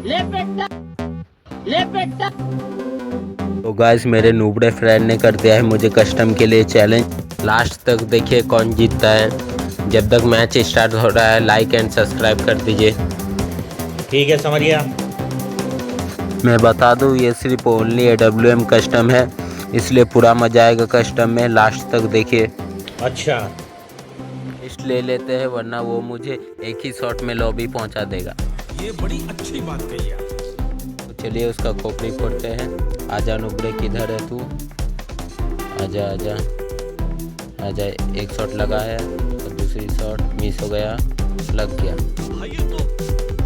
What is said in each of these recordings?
ले बेटा, ले बेटा। तो गाइस मेरे नूबड़े फ्रेंड ने कर दिया है मुझे कस्टम के लिए चैलेंज। लास्ट तक देखिए कौन जीतता है। जब तक मैच स्टार्ट हो रहा है लाइक एंड सब्सक्राइब कर दीजिए। ठीक है, समझ गया। मैं बता दूं ये सिर्फ ओनली AWM कस्टम है, इसलिए पूरा मजा आएगा कस्टम में। लास्ट तक देखिए। अच्छा, लिस्ट ले लेते हैं वरना वो मुझे एक ही शॉट में लॉबी पहुंचा देगा। ये बड़ी अच्छी बात कही आप। तो चलिए उसका खोपड़ी फोड़ते हैं। आजा नुबड़े, किधर है तू? आजा आजा आजा। एक शॉट लगा है और दूसरी शॉट मिस हो गया, लग गया। ये तो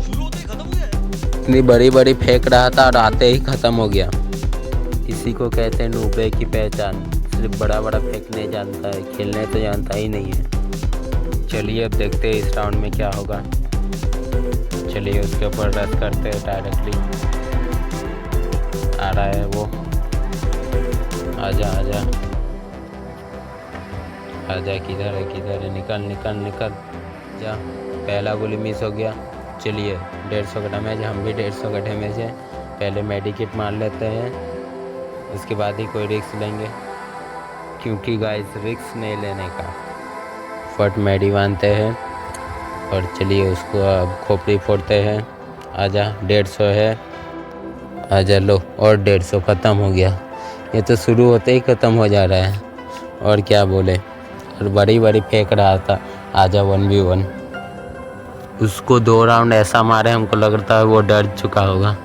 शुरू होते ही खत्म हो गया। इतनी बड़ी बड़ी फेंक रहा था और आते ही ख़त्म हो गया। इसी को कहते हैं नुबड़े की पहचान। सिर्फ बड़ा बड़ा फेंकने जानता है, खेलने तो जानता ही नहीं है। चलिए अब देखते हैं इस राउंड में क्या होगा। चलिए उसके ऊपर रश करते हैं डायरेक्टली। आ रहा है वो। आजा आजा आजा। किधर है किधर है? निकल निकल निकल जा। पहला गोली मिस हो गया। चलिए 150 का डैमेज, हम भी 150 का डैमेज है। पहले मेडिकेट मार लेते हैं, उसके बाद ही कोई रिस्क लेंगे, क्योंकि गाइस रिस्क नहीं लेने का। फट मेडी बांधते हैं और चलिए उसको अब खोपड़ी फोड़ते हैं। आजा 150 है। आजा लो, और 150 ख़त्म हो गया। ये तो शुरू होते ही ख़त्म हो जा रहा है, और क्या बोले। और बड़ी बड़ी फेंक रहा था। आजा 1v1। उसको 2 राउंड ऐसा मारे हमको लगता है वो डर चुका होगा।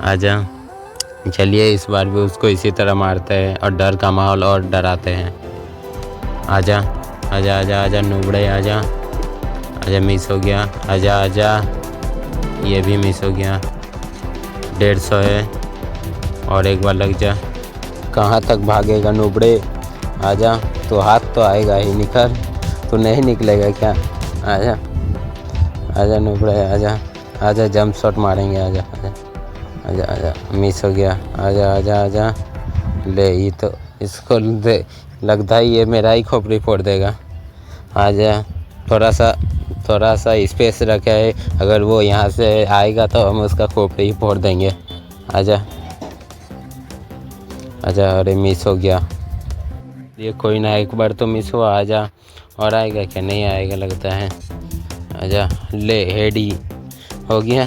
आजा। चलिए इस बार भी उसको इसी तरह मारते हैं और डर का माहौल और डराते हैं। आजा आजा आजा आजा नुबड़े आजा आजा। मिस हो गया। आजा आजा। ये भी मिस हो गया। 150 है, और एक बार लग जा। कहाँ तक भागेगा नुबड़े? आजा। तो हाथ तो आएगा ही, निकल। तो नहीं निकलेगा क्या? आजा आजा नुबड़े आजा आजा। जंप शॉट मारेंगे। आजा आजा आजा आजा। मिस हो गया। आजा आजा आजा। ले, ये तो इसको दे, लगता है ये मेरा ही खोपड़ी फोड़ देगा। आजा। थोड़ा सा स्पेस रखा है, अगर वो यहाँ से आएगा तो हम उसका खोपड़ी ही फोड़ देंगे। आजा आजा। अरे मिस हो गया। ये कोई ना, एक बार तो मिस हुआ। आजा। और आएगा क्या? नहीं आएगा लगता है। आजा। ले, हेडी हो गया।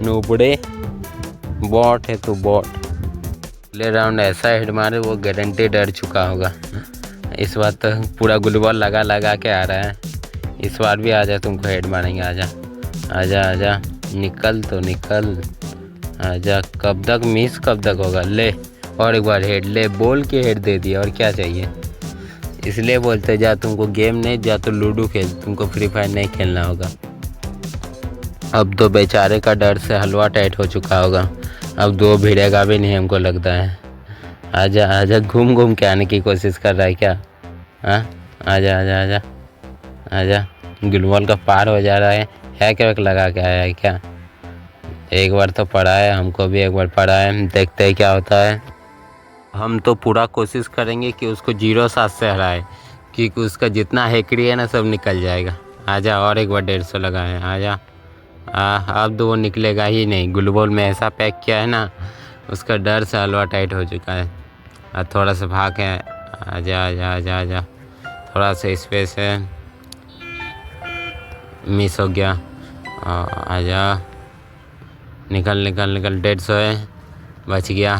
नूबड़े बॉट है तू, बॉट। ले राउंड ऐसा हेड मारे वो गारंटी डर चुका होगा। इस बार तो पूरा गुलबॉल लगा लगा के आ रहा है। इस बार भी आजा, तुमको हेड मारेंगे। आजा आजा आजा। निकल तो निकल। आजा। कब तक मिस, कब तक होगा? ले, और एक बार हेड। ले, बोल के हेड दे दिया, और क्या चाहिए। इसलिए बोलते जा तुमको गेम नहीं, जा तो लूडो खेल, तुमको फ्री फायर नहीं खेलना होगा। अब तो बेचारे का डर से हलवा टाइट हो चुका होगा। अब 2 भिड़ेगा भी नहीं हमको लगता है। आजा आजा। घूम घूम के आने की कोशिश कर रहा है क्या? हाँ, आजा आजा आजा आजा। गुलबॉल का पार हो जा रहा है। हैक वैक लगा के आया है क्या? एक बार तो पड़ा है, हमको भी एक बार पड़ा है। देखते हैं क्या होता है। हम तो पूरा कोशिश करेंगे कि उसको 0-7 से हराए, क्योंकि उसका जितना हैकड़ी है ना सब निकल जाएगा। आजा। और एक बार 150 लगा है। आजा। अब तो वो निकलेगा ही नहीं। गुलबॉल में ऐसा पैक किया है ना, उसका डर से हलवा टाइट हो चुका है। और थोड़ा सा भाग है। आजा आजा आजा आजा। थोड़ा सा स्पेस है। मिस हो गया। आजा। निकल निकल निकल। 150 है, बच गया।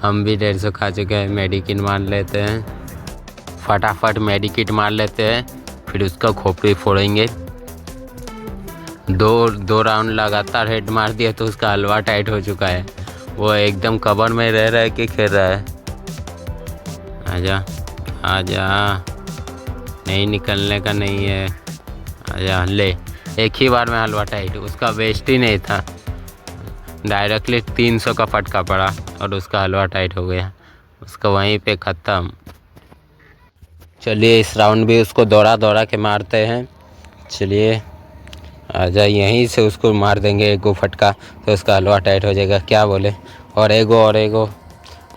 हम भी 150 खा चुके हैं। मेडिकिट मार लेते हैं, फटाफट मेडिकिट मार लेते हैं, फिर उसका खोपड़ी फोड़ेंगे। 2 राउंड लगातार हेड मार दिया तो उसका हलवा टाइट हो चुका है। वो एकदम कवर में रह के खेल रहा है। आजा आजा। नहीं निकलने का नहीं है। आजा। ले, एक ही बार में हलवा टाइट। उसका वेस्ट ही नहीं था, डायरेक्टली 300 का फटका पड़ा और उसका हलवा टाइट हो गया। उसका वहीं पे ख़त्म। चलिए इस राउंड भी उसको दौड़ा दौड़ा के मारते हैं। चलिए आजा। यहीं से उसको मार देंगे एक गो फटका तो उसका हलवा टाइट हो जाएगा। क्या बोले? और एगो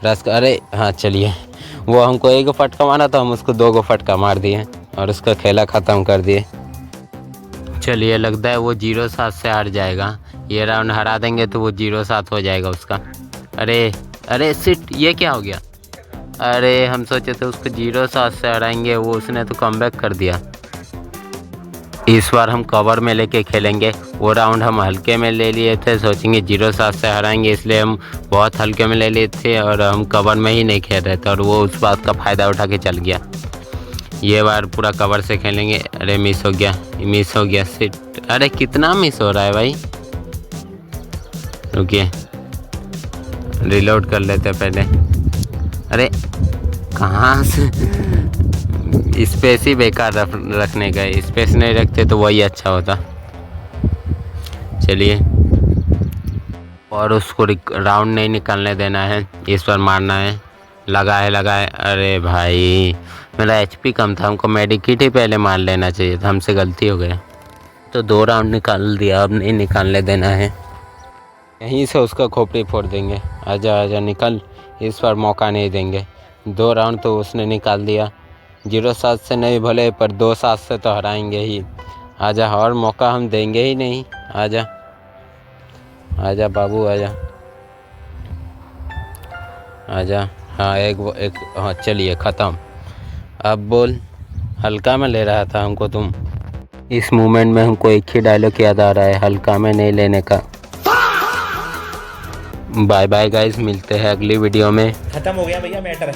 रस। अरे हाँ, चलिए। वो हमको एक फटका मारा तो हम उसको 2 फटका मार दिए और उसका खेला ख़त्म कर दिए। चलिए लगता है वो 0-7 से हार जाएगा। ये राउंड हरा देंगे तो वो 0-7 हो जाएगा उसका। अरे अरे सिट, ये क्या हो गया? अरे हम सोचे थे उसको 0-7 से हराएंगे, वो उसने तो कमबैक कर दिया। इस बार हम कवर में लेके खेलेंगे। वो राउंड हम हल्के में ले लिए थे, सोचेंगे 0-7 से हराएंगे, इसलिए हम बहुत हल्के में ले लिए थे और हम कवर में ही नहीं खेल रहे थे और वो उस बात का फ़ायदा उठा के चल गया। ये बार पूरा कवर से खेलेंगे। अरे मिस हो गया सिट। अरे कितना मिस हो रहा है भाई, रुकिए रिलोड कर लेते पहले। अरे कहाँ से, स्पेस ही बेकार रखने का, स्पेस नहीं रखते तो वही अच्छा होता। चलिए, और उसको राउंड नहीं निकालने देना है, इस पर मारना है। लगाए। अरे भाई मेरा एचपी कम था, हमको मेडिकिट ही पहले मार लेना चाहिए था, हमसे गलती हो गया। तो 2 राउंड निकाल दिया, अब नहीं निकालने देना है। यहीं से उसका खोपड़ी फोड़ देंगे। आजा निकल, इस बार मौका नहीं देंगे। 2 राउंड तो उसने निकाल दिया, 0-7 से नहीं भले पर 2-7 से तो हराएंगे ही। आजा, और मौका हम देंगे ही नहीं। आजा बाबू आजा। हाँ एक हाँ चलिए ख़त्म। अब बोल, हल्का में ले रहा था हमको तुम। इस मोमेंट में हमको एक ही डायलॉग याद आ रहा है, हल्का में नहीं लेने का। बाय बाय गाइस, मिलते हैं अगली वीडियो में। खत्म हो गया भैया मैटर।